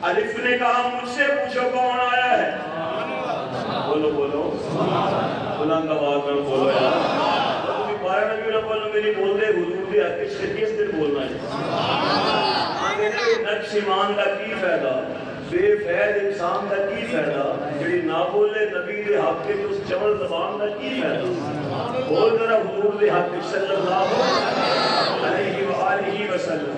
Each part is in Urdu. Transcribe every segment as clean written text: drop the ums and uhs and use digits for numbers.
الف نے کہا مجھ سے پوچھو کون آیا ہے؟ بولو بولو بلند آواز میں بولو یار، بارہ نبی رب اللہ میری بول دے حضور دے حق سے کس دن بولنا ہے؟ نقش ایمان کا کی فائدہ، بے فید انسان کا کی فائدہ، جڑی نہ بولے نبی دے حق کے اس چمل زبان کا کی فائدہ؟ بول ذرا حضور دے حق صلی اللہ علیہ وآلہ وسلم۔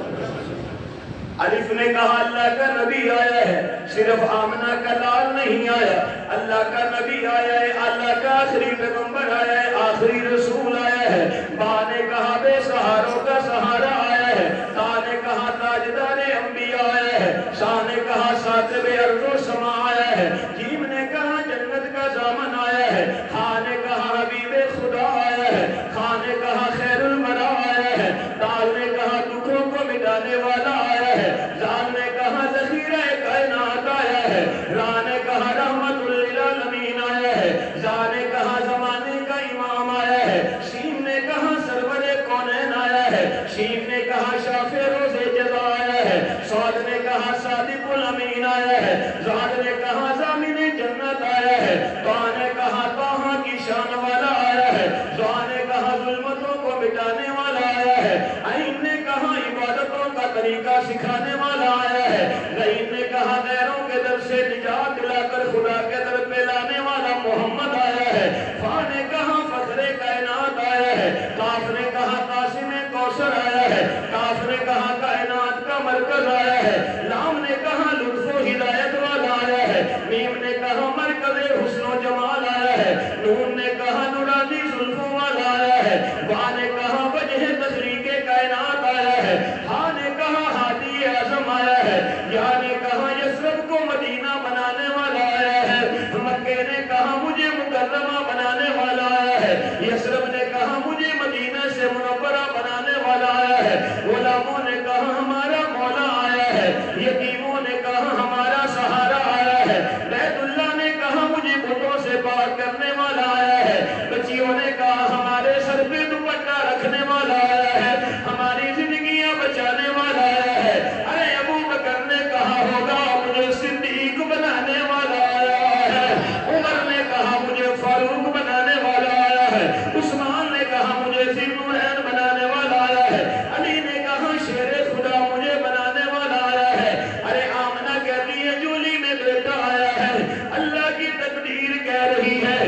الف نے کہا اللہ کا نبی آیا ہے، صرف آمنہ کا لال نہیں آیا، اللہ کا نبی آیا ہے، اللہ کا آخری پیغمبر آیا ہے، آخری رسول آیا ہے۔ با نے کہا بے سہاروں کا سہارا آیا ہے، تا نے کہا تاجدار انبیاء آیا ہے، شاہ نے کہا ساتب ارض و سما آیا ہے، جیم نے کہا جنت کا ضامن آیا ہے، خاں نے کہا حبیب خدا آیا ہے، خاں نے کہا خیر الورا آیا ہے، دال نے کہا دکھوں کو مٹانے والا آیا ہے، زال نے کہا ذخیرہ کائنات آیا ہے، را نے کہا رحمت للعالمین آیا ہے، زا نے کہا زمانے کا امام آیا ہے، شین نے کہا سرور کونین آیا ہے، شین نے کہا شاف روز جزا آیا ہے، سعد نے کہا صادق الامین آیا ہے، زاد نے کہا ضامن جنت آیا ہے، با نے کہا طٰہٰ کی شان والا آیا ہے، زا نے کہا ظلمتوں کو مٹانے والا آیا ہے، عین نے کہا عبادتوں کا طریقہ سکھانے والا آیا ہے، غین نے کہا غیروں کے در سے نجات دلا کر خدا کے در پہ لانے والا محمد آیا ہے، فا نے کہا فخر کائنات آیا ہے، کاف نے کہا قاسم کوثر آیا ہے، کاف نے کہا کائنات کا مرکز آیا ہے، لام نے کہا لطف و ہدایت والا آیا ہے، میم نے کہا مرکز حسن و جمال آیا ہے، نون نے کہا نورانی زلفوں والا آیا ہے، با نے کہا وجہ تخلیق کائنات آیا ہے، ہا نے کہا ہادی اعظم آیا ہے، یا نے کہا یسرب کو مدینہ بنانے والا آیا ہے، مکے نے کہا مجھے مکرمہ بنانے والا آیا ہے، یسرب نے کہا مجھے مدینہ سے منورہ بنانے والا آیا ہے، غلاموں نے کہا ہمارا مولا آیا ہے، یتیموں نے کہا ہمارا سہارا آیا ہے، بیت اللہ نے کہا مجھے بتوں سے پاک کرنے والا آیا ہے، بچیوں نے کہا ہمارے سر پہ دوپٹہ رکھنے والا آیا ہے، ہماری زندگیاں بچانے والا آیا ہے، ارے ابو بکر نے کہا ہوگا مجھے صدیق بنانے والا آیا ہے، عمر نے کہا مجھے فاروق بنانے والا آیا ہے، عثمان نے کہا مجھے ذی النورین بنانے والا آیا ہے، علی نے کہا شیر خدا مجھے بنانے والا آیا ہے، ارے آمنہ کہتی ہے جولی میں بیٹا آیا ہے، اللہ کی تقدیر کہہ رہی ہے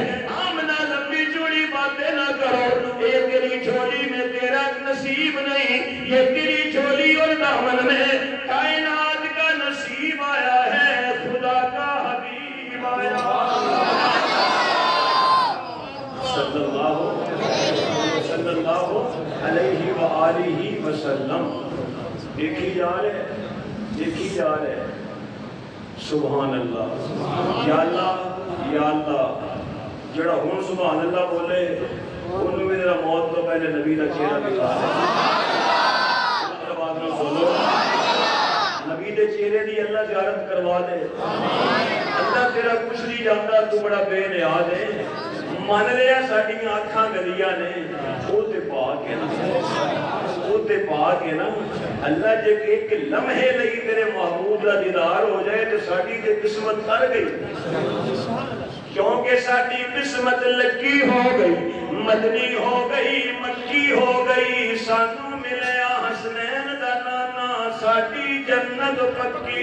آمنہ لمبی چوڑی باتیں نہ کرو، ایک تیری جھولی میں تیرا نصیب نہیں، یہ تیری جھولی اور دامن میں کائنات کا نصیب آیا ہے، خدا کا حبیب آیا صلی اللہ علیہ وآلہ وسلم۔ دیکھی جا رہے سبحان اللہ، یا اللہ جڑا ہون سبحان اللہ بولے انہوں میں میرا موت تو پہلے نبی کا چہرہ دکھا بولو نبی دے چہرے دی اللہ زیارت کروا دے، اللہ تیرا کچھ نہیں جانتا، تو بڑا بے نیاز ہے، مان لیا ساڑھی آنکھاں گلیاں نے وہ تے پاک ہے نا، اللہ جے ایک لمحے لئی تیرے محمود کا دیدار ہو جائے تو ساڑھی تے قسمت کر گئی، کیونکہ ساڑھی قسمت لکی ہو گئی، مدنی ہو گئی، مکی ہو گئی، سانو ملیا حسنین دا نانا، ساڑھی جنت پکی